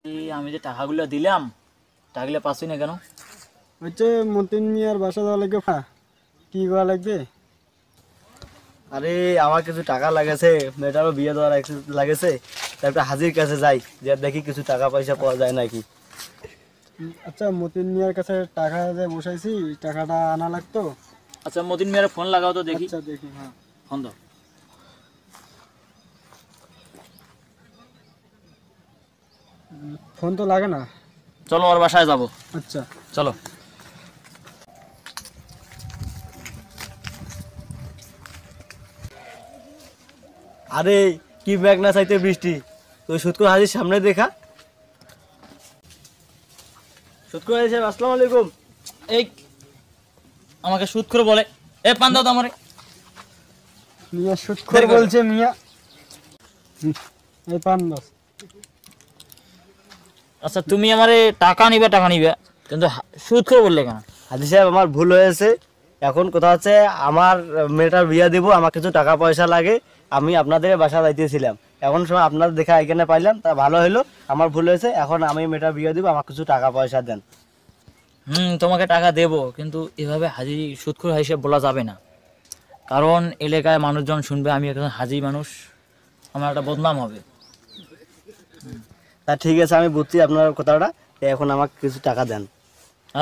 আমি যে টাকাগুলো দিলাম, টাকাগুলো পাচ্ছি না কেন? হচ্ছে মতিন মিয়ার বাসা যাওয়া লাগবে। কি করা লাগবে? আরে আমার কিছু টাকা লাগেছে, মেয়েটারও বিয়ে দেওয়া লাগেছে, তাই একটা হাজির কাছে যাই, যে দেখি কিছু টাকা পয়সা পাওয়া যায় নাকি। আচ্ছা, মতিন মিয়ার কাছে টাকা যে বসাইছি, টাকাটা আনা লাগতো। আচ্ছা, মতিন মিয়ার ফোন লাগাও তো দেখি। আচ্ছা দেখি, হ্যাঁ ফোন দাও। ফোন তো লাগে না। চলো ওর বাসায় যাবো। আচ্ছা চলো। আরে কি ব্যাগ না চাইতে বৃষ্টি, তুই সুৎকুর হাজির সামনে দেখা। সুৎকুর হাজির সাহেব, আসসালামু আলাইকুম। এই আমাকে সুদ করে বলে, এ পান দাও তো আমারে। মিয়া সুদ করে বলছে মিয়া। এই পান বাস। আচ্ছা, তুমি আমারে টাকা নিবে কিন্তু সুদ করে বললে কেন? হাজির সাহেব, আমার ভুল হয়েছে। এখন কথা হচ্ছে, আমার মেয়েটার বিয়ে দিব, আমার কিছু টাকা পয়সা লাগে, আমি আপনাদের বাসা যাইতেছিলাম, এখন সময় আপনার দেখা এখানে পাইলাম, তা ভালো হলো। আমার ভুল হয়েছে, এখন আমি মেয়েটার বিয়ে দিব, আমার কিছু টাকা পয়সা দেন। তোমাকে টাকা দেবো, কিন্তু এভাবে হাজি সুদখোর হিসেবে বলা যাবে না, কারণ এলাকায় মানুষজন শুনবে আমি একজন হাজি মানুষ, আমার একটা বদনাম হবে। তা ঠিক আছে, আমি বুঝছি আপনার কথাটা, এখন আমাকে কিছু টাকা দেন।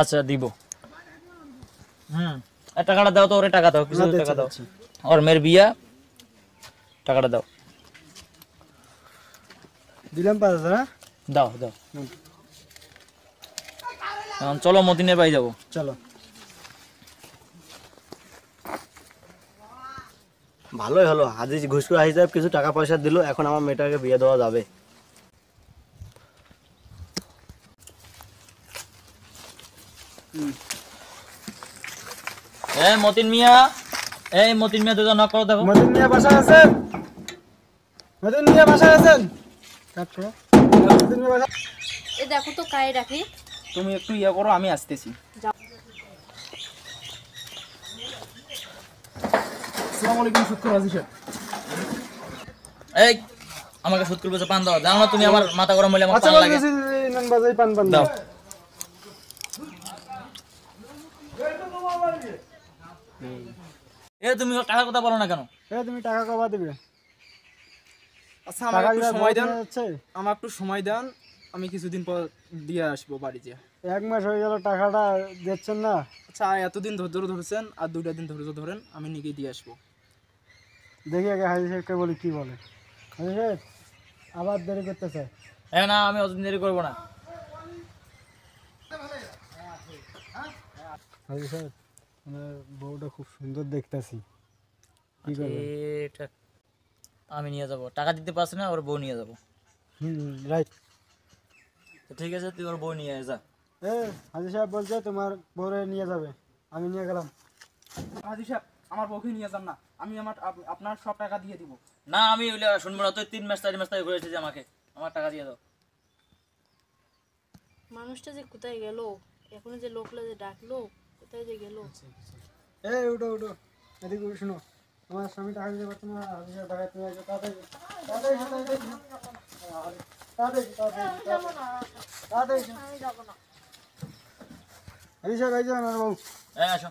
আচ্ছা, দিব। আর টাকাটা দাও তো, ওরে টাকা দাও, কিছু টাকা দাও, ওর মেয়ের বিয়া, টাকাটা দাও। দিলাম 5,000। হ্যাঁ দাও দাও। এখন চলো, মতিনের বাড়ি যাবো। চলো। ভালোই হলো, হাজি ঘুষখোর হাজি সাহেব কিছু টাকা পয়সা দিল, এখন আমার মেয়েটাকে বিয়ে দেওয়া যাবে। মতিন মিয়া, মতিন মিয়া, দুজন নক করো, দেখো। মতিন মিয়া বাসায় আছেন? মতিন মিয়া বাসায় আছেন? কাট করো। মতিন মিয়া বাসায়। এ দেখো তো কায় রাখি। তুমি একটু ইয়ে করো, আমি আসতেছি। আসসালামু আলাইকুম শুক্র হাজি সাহেব। এই আমাকে সুদ করে বলছে পান দাও, জানো না তুমি আমার মাথা গরম হইলে আমার আচ্ছা পান লাগে। বলতেছি, নেন বাজাই পান পান দাও। তুমি ওর টাকার কথা বলো না কেন? তুমি টাকা কবা দিবে? আচ্ছা, আমার টাকা একটু দিবার সময় দেন, বহুত হচ্ছে। আমার একটু সময় দেন, আমি কিছুদিন পর দিয়ে আসবো বাড়িতে। 1 মাস হয়ে গেল, টাকাটা দিচ্ছেন না। আচ্ছা, আর এতদিন ধরে ধরেছেন, আর 2টা দিন ধরে ধরেন, আমি নিজেই দিয়ে আসবো। দেখি আগে হাজি সাহেবকে বলি কি বলে। হাজি সাহেব আবার দেরি করতেছে। না, আমি অতদিন দেরি করবো না। হাজি সাহেব, আমার বউটা খুব সুন্দর দেখতেছি, কি করবেন? এটা আমি নিয়ে যাব, টাকা দিতে পারছি না, ওর বউ নিয়ে যাব। রাইট। তো ঠিক আছে, তুই ওর বউ নিয়ে যা। হাজি সাহেব বলছে তোমার বউরে নিয়ে যাবে, আমি নিয়ে গেলাম। হাজি সাহেব, আমার বউকে নিয়ে যান না, আমি আপনার সব টাকা দিয়ে দিব। না, আমি ওইটা শুনবো না, তুই 3 মাস 4 মাস থেকে ঘুরেছিস, আমাকে আমার টাকা দিয়ে দাও। মানুষটা যে কোথায় গেল, এখন যে লোকলা যে ডাকলো, কোথায় যে গেল? উঠো উঠো, এদিকে শোনো, তোমার স্বামী টাকা দিতে পারছো না, হাজি সাহেব টাকা তুমি আসবে, তাড়াতাড়ি তাড়াতাড়ি তাড়াতাড়ি তাড়াতাড়ি তাড়াতাড়ি। আমি যাবো না। হাজি সাহেব এই যান বাবু। আসো।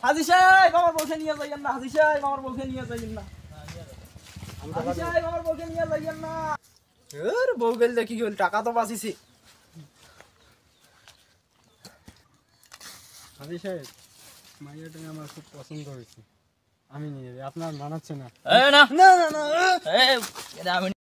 হাজি সাহেব, আমার বউকে নিয়ে যাইয়েন না। হাজি সাহেব, আমার বউকে নিয়ে যাইয়েন না। হাজি সাহেব, আমার বউকে নিয়ে যাইয়েন না। বউ গেল দেখি গেল, টাকা তো বাঁচিছি। হাজি সাহেব, মাইয়াটা আমার খুব পছন্দ হয়েছে, আমি নিয়ে যাই, আপনার মানাচ্ছে না? না না না না আমি